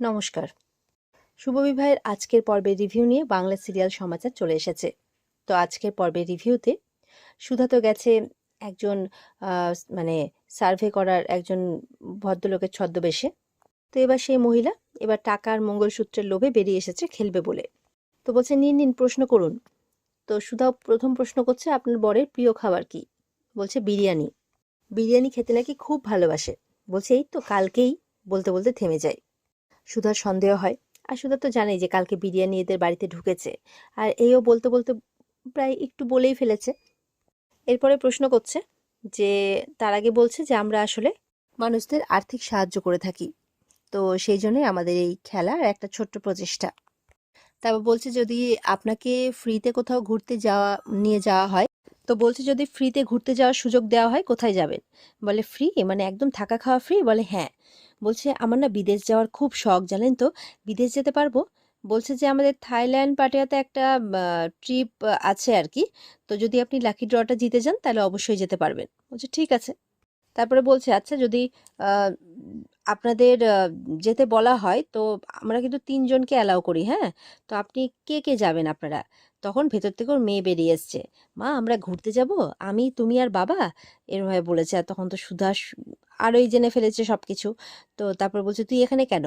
নমস্কার। শুভবিবাহের আজকের পর্বের রিভিউ নিয়ে বাংলা সিরিয়াল সমাচার চলে এসেছে। তো আজকের পর্বের রিভিউতে সুধা তো গেছে একজন মানে সার্ভে করার একজন ভদ্রলোকের ছদ্মবেশে। তো এবার সেই মহিলা এবার টাকার মঙ্গলসূত্রের লোভে বেরিয়ে এসেছে খেলবে বলে। তো বলছে নিন নিন প্রশ্ন করুন। তো সুধা প্রথম প্রশ্ন করছে আপনার বরের প্রিয় খাবার কি? বলছে বিরিয়ানি। বিরিয়ানি খেতে নাকি খুব ভালোবাসে। বলছে এই তো কালকেই, বলতে বলতে থেমে যায়। সুধার সন্দেহ হয়। আর সুধা তো জানেই যে কালকে বিরিয়ানি এদের বাড়িতে ঢুকেছে। আর এও বলতে বলতে প্রায় একটু বলেই ফেলেছে। এরপরে প্রশ্ন করছে যে তার আগে বলছে যে আমরা আসলে মানুষদের আর্থিক সাহায্য করে থাকি, তো সেই জন্যই আমাদের এই খেলার একটা ছোট্ট প্রচেষ্টা। তারপর বলছে যদি আপনাকে ফ্রিতে কোথাও ঘুরতে নিয়ে যাওয়া হয়, তো বলছে যদি ফ্রিতে ঘুরতে যাওয়ার সুযোগ দেওয়া হয় কোথায় যাবেন? বলে ফ্রি মানে একদম থাকা খাওয়া ফ্রি? বলে হ্যাঁ। বলছে আমার না বিদেশ যাওয়ার খুব শখ, জানেন তো, বিদেশ যেতে পারবো? বলছে যে আমাদের থাইল্যান্ড পাটায়াতে একটা ট্রিপ আছে আর কি, তো যদি আপনি লাকি ড্রটা জিতে যান তাহলে অবশ্যই যেতে পারবেন। বলছে ঠিক আছে। তারপরে বলছে আচ্ছা যদি আহ, আপনাদের যেতে বলা হয় তো আমরা কিন্তু 3 জনকে অ্যালাউ করি, হ্যাঁ, তো আপনি কে কে যাবেন আপনারা? তখন ভেতর থেকে ওর মেয়ে বেরিয়ে এসছে, মা আমরা ঘুরতে যাব, আমি তুমি আর বাবা, এরভাবে বলেছে। আর তখন তো সুধা আরোই জেনে ফেলেছে সবকিছু। তো তারপর বলছে তুই এখানে কেন,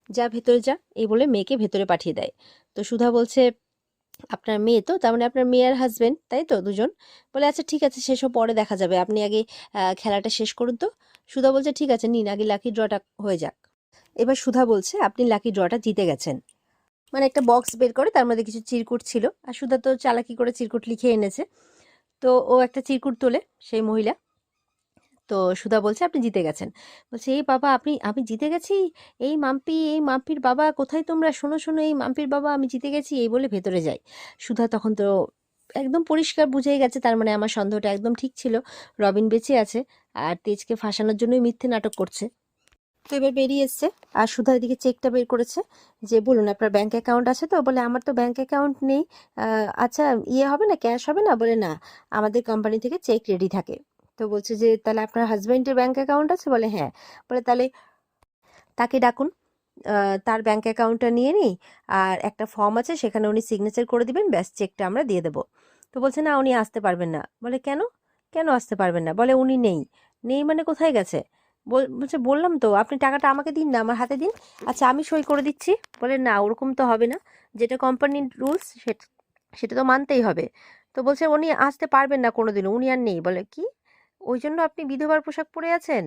যা ভেতরে যা, এই বলে মেয়েকে ভেতরে পাঠিয়ে দেয়। তো সুধা বলছে আপনার মেয়ে তো, তার মানে আপনার মেয়ে আর হাজবেন্ড, তাই তো, দুজন? বলে আচ্ছা ঠিক আছে সেসব পরে দেখা যাবে, আপনি আগে খেলাটা শেষ করুন তো। সুধা বলছে ঠিক আছে নিন আগে লাকি ড্রটা হয়ে যাক। এবার সুধা বলছে আপনি লাকি ড্রটা জিতে গেছেন। মানে একটা বক্স বের করে তার মধ্যে কিছু চিরকুট ছিল, আর সুধা তো চালাকি করে চিরকুট লিখে এনেছে। তো ও একটা চিরকুট তোলে সেই মহিলা। তো সুধা বলছে আপনি জিতে গেছেন। বলছে এই বাবা আমি জিতে গেছি, এই মাম্পির বাবা কোথায় তোমরা, শোনো শোনো এই মাম্পির বাবা আমি জিতে গেছি, এই বলে ভেতরে যাই। সুধা তখন তো একদম পরিষ্কার বুঝেই গেছে, তার মানে আমার সন্দেহটা একদম ঠিক ছিল, রবিন বেঁচে আছে আর তেজকে ফাঁসানোর জন্যই মিথ্যে নাটক করছে। তো এবার বেরিয়ে এসছে। আর সুধা এদিকে চেকটা বের করেছে যে বলুন আপনার ব্যাংক অ্যাকাউন্ট আছে তো? বলে আমার তো ব্যাংক অ্যাকাউন্ট নেই। আচ্ছা ইয়ে হবে না, ক্যাশ হবে না? বলে না, আমাদের কোম্পানি থেকে চেক রেডি থাকে। তো বলছে যে তাহলে আপনার হাজবেন্ডের ব্যাংক অ্যাকাউন্ট আছে? বলে হ্যাঁ। বলে তাহলে তাকে ডাকুন, তার ব্যাংক অ্যাকাউন্টটা নিয়ে নিই, আর একটা ফর্ম আছে সেখানে উনি সিগনেচার করে দিবেন, ব্যাস চেকটা আমরা দিয়ে দেবো। তো বলছে না উনি আসতে পারবেন না। বলে কেন, কেন আসতে পারবেন না? বলে উনি নেই। নেই মানে কোথায় গেছে? বলছে বললাম তো আপনি টাকাটা আমাকে দিন না, আমার হাতে দিন। আচ্ছা আমি সই করে দিচ্ছি। বলে না ওরকম তো হবে না, যেটা কোম্পানির রুলস সেটা সেটা তো মানতেই হবে। তো বলছে উনি আসতে পারবেন না কোনোদিনও, উনি আর নেই। বলে কি, ওই জন্য আপনি বিধবার পোশাক পরে আছেন?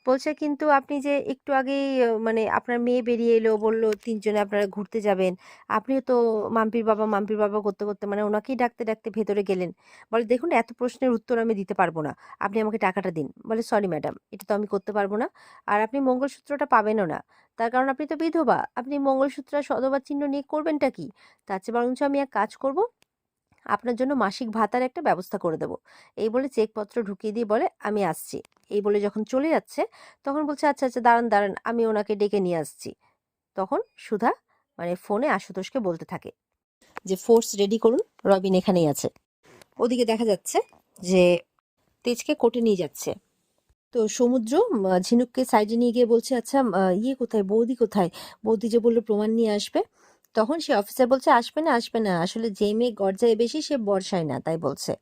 বলছে কিন্তু আপনি যে একটু আগেই মানে আপনার মেয়ে বেরিয়ে এলো, বললো 3 জনে আপনারা ঘুরতে যাবেন, আপনিও তো মাম্পির বাবা করতে করতে মানে ওনাকেই ডাকতে ডাকতে ভেতরে গেলেন। বলে দেখুন এত প্রশ্নের উত্তর আমি দিতে পারবো না, আপনি আমাকে টাকাটা দিন। বলে সরি ম্যাডাম, এটা তো আমি করতে পারবো না, আর আপনি মঙ্গলসূত্রটা পাবেনও না, তার কারণ আপনি তো বিধবা, আপনি মঙ্গলসূত্র আর সধবা চিহ্ন নিয়ে করবেনটা কি? তার চেয়ে বরঞ্চ আমি এক কাজ করব, আপনার জন্য মাসিক ভাতার একটা ব্যবস্থা করে দেবো। এই বলে চেকপত্র ঢুকিয়ে দিয়ে বলে আমি আসছি। এই বলে যখন চলে যাচ্ছে তখন বলছে আচ্ছা আচ্ছা দাঁড়ান দাঁড়ান আমি ওনাকে ডেকে নিয়ে আসছি। তখন সুধা মানে ফোনে আশুতোষকে বলতে থাকে যে ফোর্স রেডি করুন, রবিন এখানেই আছে। ওদিকে দেখা যাচ্ছে যে তেজকে কোর্টে নিয়ে যাচ্ছে। তো সমুদ্র ঝিনুককে সাইডে নিয়ে গিয়ে বলছে আচ্ছা ইয়ে কোথায়, বৌদি কোথায়? বৌদি যে বললো প্রমাণ নিয়ে আসবে। তখন সে অফিসার বলছে আসবে না আসবে না, আসলে যে মেয়ে গর্জায় বেশি সে বর্ষায় না, তাই বলছে।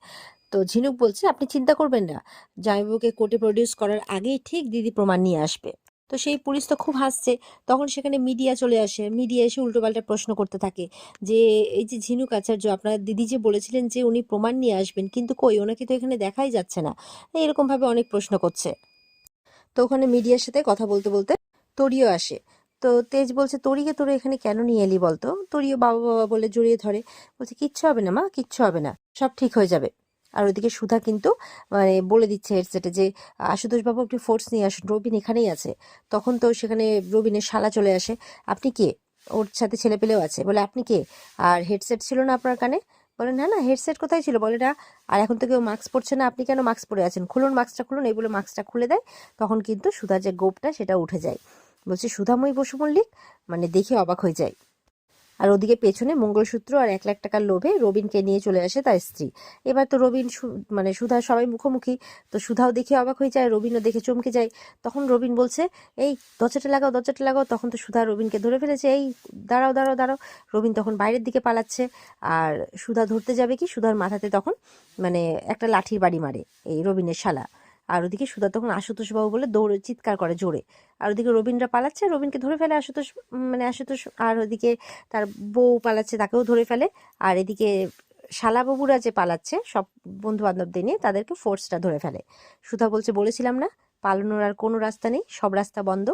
তো ঝিনুক বলছে আপনি চিন্তা করবেন না, জামাইবাবুকে কোর্টে প্রডিউস করার আগেই ঠিক দিদি প্রমাণ নিয়ে আসবে। তো সেই পুলিশ তো খুব হাসছে। তখন সেখানে মিডিয়া চলে আসে, মিডিয়া এসে উল্টোপাল্টা প্রশ্ন করতে থাকে যে এই যে ঝিনুক আচার্য, আপনার দিদি যে বলেছিলেন যে উনি প্রমাণ নিয়ে আসবেন, কিন্তু কই ওনাকে তো এখানে দেখাই যাচ্ছে না। এরকম ভাবে অনেক প্রশ্ন করছে। তো ওখানে মিডিয়ার সাথে কথা বলতে বলতে তরিও আসে। তো তেজ বলছে তরিকে তোরা এখানে কেন নিয়ে এলি বলতো? তরিও বাবা বাবা বলে জড়িয়ে ধরে, বলছে কিচ্ছু হবে না মা, কিচ্ছু হবে না, সব ঠিক হয়ে যাবে। আর ওদিকে সুধা কিন্তু মানে বলে দিচ্ছে হেডসেটে যে আশুতোষ বাবু আপনি ফোর্স নিয়ে আসুন, রবিন এখানেই আছে। তখন তো সেখানে রবিনের শালা চলে আসে, আপনি কে? ওর সাথে ছেলে পেলেও আছে। বলে আপনি কে? আর হেডসেট ছিল না আপনার কানে? বলে না না হেডসেট কোথায় ছিল? বলে না, আর এখন তো কেউ মাস্ক পরছে না, আপনি কেন মাস্ক পরে আছেন? খুলুন মাস্কটা খুলুন, এই বলে মাস্কটা খুলে দেয়। তখন কিন্তু সুধার যে গোপটা সেটা উঠে যায়। বলছে সুধাময়ী বসু মল্লিক, মানে দেখে অবাক হয়ে যায়। আর ওদিকে পেছনে মঙ্গলসূত্র আর 1 লাখ টাকার লোভে রবিনকে নিয়ে চলে আসে তার স্ত্রী। এবার তো রবিন মানে সুধা সবাই মুখোমুখি, তো সুধাও দেখে অবাক হয়ে যায়, রবিনও দেখে চমকে যায়। তখন রবিন বলছে, এই দরজাটা লাগাও, দরজাটা লাগাও। তখন তো সুধা রবিনকে ধরে ফেলেছে, এই দাঁড়াও দাঁড়াও দাঁড়াও। রবিন তখন বাইরের দিকে পালাচ্ছে, আর সুধা ধরতে যাবে কি, সুধার মাথাতে তখন মানে একটা লাঠির বাড়ি মারে এই রবিনের শালা। আর ওদিকে সুধা তখন আশুতোষ বাবু বলে দৌড়ে চিৎকার করে জোরে। আর ওদিকে রবিনরা পালাচ্ছে, রবিনকে ধরে ফেলে আশুতোষ, মানে আশুতোষ। আর ওদিকে তার বউ পালাচ্ছে, তাকেও ধরে ফেলে। আর এদিকে শালাবাবুরা যে পালাচ্ছে সব বন্ধু বান্ধবদের নিয়ে, তাদেরকে ফোর্সটা ধরে ফেলে। সুধা বলছে, বলেছিলাম না পালানোর আর কোনো রাস্তা নেই, সব রাস্তা বন্ধ।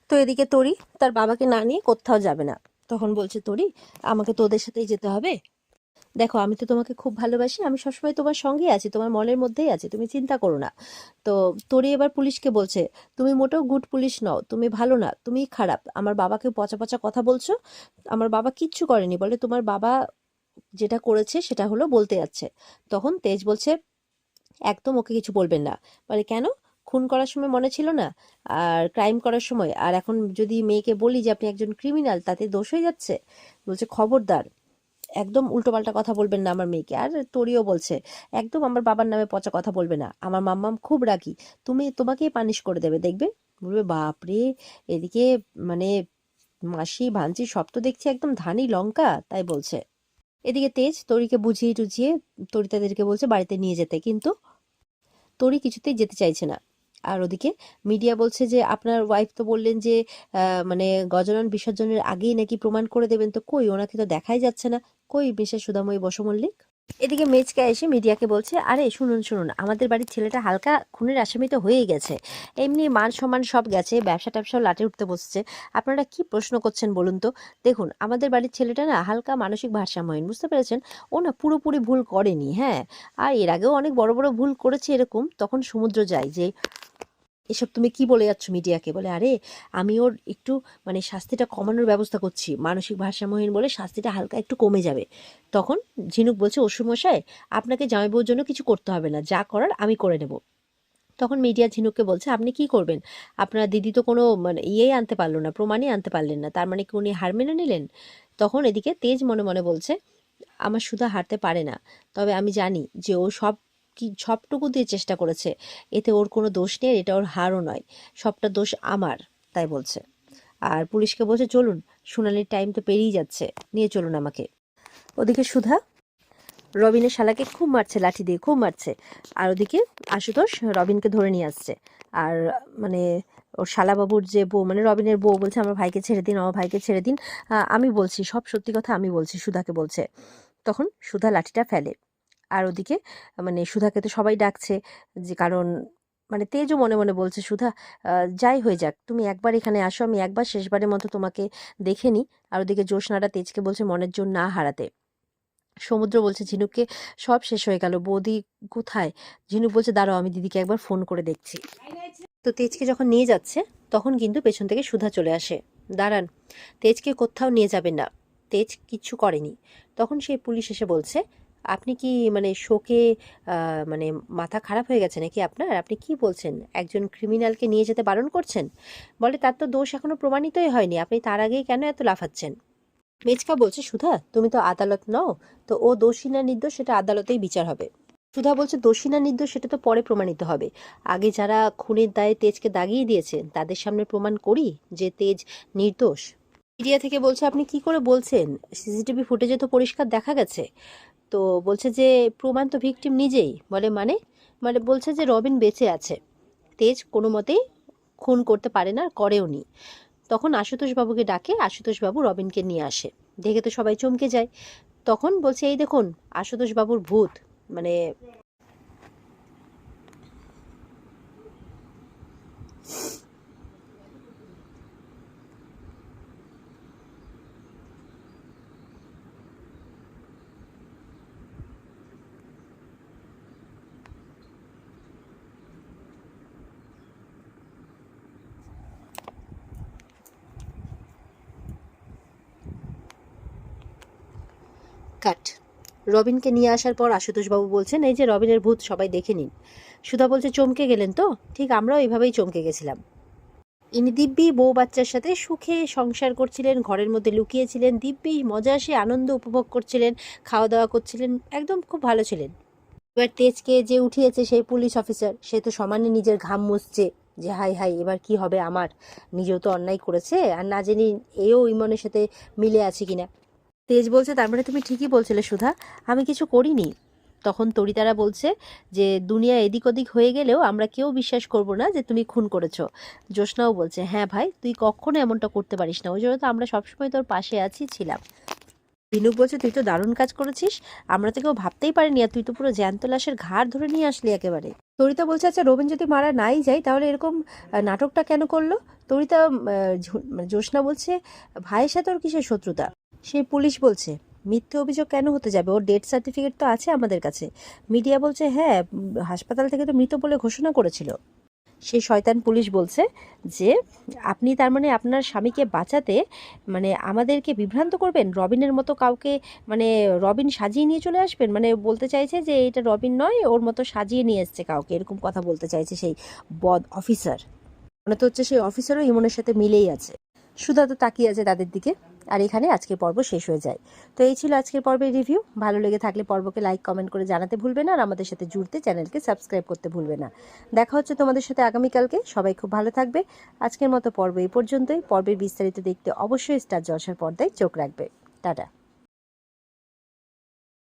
তো এদিকে তরি তার বাবাকে না নিয়ে কোথাও যাবে না। তখন বলছে তরি, আমাকে তোদের সাথেই যেতে হবে। দেখো, আমি তো তোমাকে খুব ভালোবাসি, আমি সবসময় তোমার সঙ্গেই আছি, তোমার মনের মধ্যেই আছি, তুমি চিন্তা করো না। তো তোরই এবার পুলিশকে বলছে, তুমি মোটেও গুড পুলিশ নও, তুমি ভালো না, তুমি খারাপ, আমার বাবাকে পচা পচা কথা বলছো। আমার বাবা কিচ্ছু করেনি, বলে তোমার বাবা যেটা করেছে সেটা হলো বলতে যাচ্ছে। তখন তেজ বলছে, একদম ওকে কিছু বলবেন না। বলে কেন, খুন করার সময় মনে ছিল না, আর ক্রাইম করার সময়, আর এখন যদি মেয়েকে বলি যে আপনি একজন ক্রিমিনাল, তাতে দোষ হয়ে যাচ্ছে। বলছে খবরদার, একদম উল্টোপাল্টা কথা বলবেন না আমার মেয়েকে। আর তোরিও বলছে, একদম আমার বাবার নামে পচা কথা বলবে না, আমার মাম্মাম খুব রাগী, তোমাকেই পানিশ করে দেবে দেখবে। বলবে বাপরে, এদিকে মানে মাসি ভাঞ্জি সব তো দেখছি একদম ধানি লঙ্কা, তাই বলছে। এদিকে তেজ তরিকে বুঝিয়ে টুঝিয়ে তরি তাদেরকে বলছে বাড়িতে নিয়ে যেতে, কিন্তু তরি কিছুতেই যেতে চাইছে না। আর ওদিকে মিডিয়া বলছে যে আপনার ওয়াইফ তো বললেন যে মানে গজানন বিসর্জনের আগেই নাকি প্রমাণ করে দেবেন, তো কই, ওনাকে তো দেখাই যাচ্ছে না, কই মিসেস সুধাময়ী বসুমল্লিক। এদিকে মেজকা এসে মিডিয়াকে বলছে, আরে শুনুন শুনুন, আমাদের বাড়ির ছেলেটা হালকা খুনের আসামি তো হয়েই গেছে, এমনি মান সম্মান সব গেছে, ব্যবসা ট্যাবসাও লাটে উঠতে বসছে, আপনারা কি প্রশ্ন করছেন বলুন তো। দেখুন, আমাদের বাড়ির ছেলেটা না হালকা মানসিক ভারসাম্যহীন, বুঝতে পেরেছেন, ও না পুরোপুরি ভুল করেনি, হ্যাঁ, আর এর আগেও অনেক বড় বড় ভুল করেছে এরকম। তখন সমুদ্র যায় যে, এসব তুমি কি বলে যাচ্ছ মিডিয়াকে। বলে, আরে আমি ওর একটু মানে শাস্তিটা কমানোর ব্যবস্থা করছি, মানসিক ভারসাম্যহীন বলে শাস্তিটা হালকা একটু কমে যাবে। তখন ঝিনুক বলছে, অসুমশাই, আপনাকে জামাইবাবুর জন্য কিছু করতে হবে না, যা করার আমি করে নেব। তখন মিডিয়া ঝিনুককে বলছে, আপনি কি করবেন, আপনার দিদি তো কোনো মানে ইয়েই আনতে পারলো না, প্রমাণই আনতে পারলেন না, তার মানে কি উনি হার মেনে নিলেন। তখন এদিকে তেজ মনে মনে বলছে, আমার সুধা হারতে পারে না, তবে আমি জানি যে ও সবটুকু দিয়ে চেষ্টা করেছে, এতে ওর কোনো দোষ নেই, এটা ওর হারও নয়, সবটা দোষ আমার, তাই বলছে। আর পুলিশকে বলছে, চলুন, শুনানির টাইম তো পেরিয়ে যাচ্ছে, নিয়ে চলুন আমাকে। ওদিকে সুধা রবিনের শালাকে খুব মারছে, লাঠি দিয়ে খুব মারছে। আর ওদিকে আশুতোষ রবিনকে ধরে নিয়ে আসছে। আর মানে ওর শালাবাবুর যে বউ, মানে রবিনের বউ বলছে, আমার ভাইকে ছেড়ে দিন, আমার ভাইকে ছেড়ে দিন, আমি বলছি সব সত্যি কথা, আমি বলছি, সুধাকে বলছে। তখন সুধা লাঠিটা ফেলে। আর ওদিকে মানে সুধাকে তো সবাই ডাকছে, যে কারণ মানে তেজও মনে মনে বলছে, সুধা যাই হয়ে যাক, তুমি একবার এখানে আসো, আমি একবার শেষবারের মতো তোমাকে দেখে নিই। আর ওদিকে জ্যোৎস্নাটা তেজকে বলছে মনের জোর না হারাতে। সমুদ্র বলছে ঝিনুককে, সব শেষ হয়ে গেল, বৌদি কোথায়। ঝিনুক বলছে, দাঁড়াও, আমি দিদিকে একবার ফোন করে দেখছি। তো তেজকে যখন নিয়ে যাচ্ছে, তখন কিন্তু পেছন থেকে সুধা চলে আসে। দাঁড়ান, তেজকে কোথাও নিয়ে যাবেন না, তেজ কিচ্ছু করেনি। তখন সেই পুলিশ এসে বলছে, আপনি কি মানে শোকে মানে মাথা খারাপ হয়ে গেছে নাকি আপনার, আপনি কি বলছেন, একজন ক্রিমিনালকে নিয়ে যেতে বারণ করছেন। বলে, তার তো দোষ এখনো প্রমাণিতই হয়নি, আপনি তার আগেই কেন এত লাফাচ্ছেন। মেচকা বলছে, সুধা তুমি তো আদালত নও, তো ও দোষী না নির্দোষ সেটা আদালতেই বিচার হবে। সুধা বলছে, দোষী না নির্দোষ সেটা তো পরে প্রমাণিত হবে, আগে যারা খুনের দায়ে তেজকে দাগিয়ে দিয়েছে তাদের সামনে প্রমাণ করি যে তেজ নির্দোষ। মিডিয়া থেকে বলছে, আপনি কি করে বলছেন, সিসিটিভি ফুটেজে তো পরিষ্কার দেখা গেছে। তো বলছে যে প্রমাণ তো ভিকটিম নিজেই। বলে মানে, মানে বলছে যে রবিন বেঁচে আছে, তেজ কোনো মতেই খুন করতে পারে না, করেও নি। তখন আশুতোষ বাবুকে ডাকে, আশুতোষ বাবু রবিনকে নিয়ে আসে। দেখে তো সবাই চমকে যায়। তখন বলছে, এই দেখুন আশুতোষ বাবুর ভূত, মানে কাট। রবিনকে নিয়ে আসার পর আশুতোষ বাবু বলছেন, এই যে রবিনের ভূত, সবাই দেখে নিন। সুধা বলছে, চমকে গেলেন তো, ঠিক আমরাও এইভাবেই চমকে গেছিলাম। ইনি দিব্যি বউ বাচ্চার সাথে সুখে সংসার করছিলেন, ঘরের মধ্যে লুকিয়েছিলেন, দিব্যি মজাসে আনন্দ উপভোগ করছিলেন, খাওয়া দাওয়া করছিলেন, একদম খুব ভালো ছিলেন। এবার তেজকে যে উঠিয়েছে সেই পুলিশ অফিসার, সে তো সমানে নিজের ঘাম মুছছে যে হাই হাই এবার কি হবে আমার, নিজেও তো অন্যায় করেছে আর না জানি এও ইমনের সাথে মিলে আছে কিনা। তেজ বলছে তার মানে তুমি ঠিকই বলছিলে সুধা, আমি কিছু করিনি। তখন তরিতারা বলছে যে দুনিয়া এদিক ওদিক হয়ে গেলেও আমরা কেউ বিশ্বাস করব না যে তুমি খুন করেছো। জ্যোৎস্নাও বলছে হ্যাঁ ভাই তুই কখনো এমনটা করতে পারিস না, ওই জন্য তো আমরা সবসময় তোর পাশে আছি ছিলাম। বিনুক বলছে তুই তো দারুণ কাজ করেছিস, আমরা তো কেউ ভাবতেই পারিনি, আর তুই তো পুরো জ্যান্ত লাশের ঘাড় ধরে নিয়ে আসলি একেবারে। তরিতা বলছে আচ্ছা রবিন যদি মারা নাই যায় তাহলে এরকম নাটকটা কেন করলো। তরিতা জ্যোৎস্না বলছে ভাইয়ের সাথে ওর কিসের শত্রুতা। সেই পুলিশ বলছে মিথ্যে অভিযোগ কেন হতে যাবে, ওর ডেথ সার্টিফিকেট তো আছে আমাদের কাছে। মিডিয়া বলছে হ্যাঁ হাসপাতাল থেকে তো মৃত বলে ঘোষণা করেছিল। সেই শয়তান পুলিশ বলছে যে আপনি তার মানে আপনার স্বামীকে বাঁচাতে মানে আমাদেরকে বিভ্রান্ত করবেন, রবিনের মতো কাউকে মানে রবিন সাজিয়ে নিয়ে চলে আসবেন, মানে বলতে চাইছে যে এটা রবিন নয় ওর মতো সাজিয়ে নিয়ে এসছে কাউকে, এরকম কথা বলতে চাইছে সেই বদ অফিসার। মনে তো হচ্ছে সেই অফিসারও ইমনের সাথে মিলেই আছে। সুধা তো তাকিয়ে আছে তাদের দিকে। আর এখানে আজকের পর্ব শেষ হয়ে যায়। তো এই ছিল আজকের পর্বের রিভিউ। ভালো লেগে থাকলে পর্বকে লাইক কমেন্ট করে জানাতে ভুলবে না, আর আমাদের সাথে জুড়তে চ্যানেলকে সাবস্ক্রাইব করতে ভুলবে না। দেখা হচ্ছে তোমাদের সাথে আগামীকালকে। সবাই খুব ভালো থাকবে। আজকের মতো পর্ব এই পর্যন্তই। পর্বের বিস্তারিত দেখতে অবশ্যই স্টার জলসার পর্দায় চোখ রাখবে। টাটা।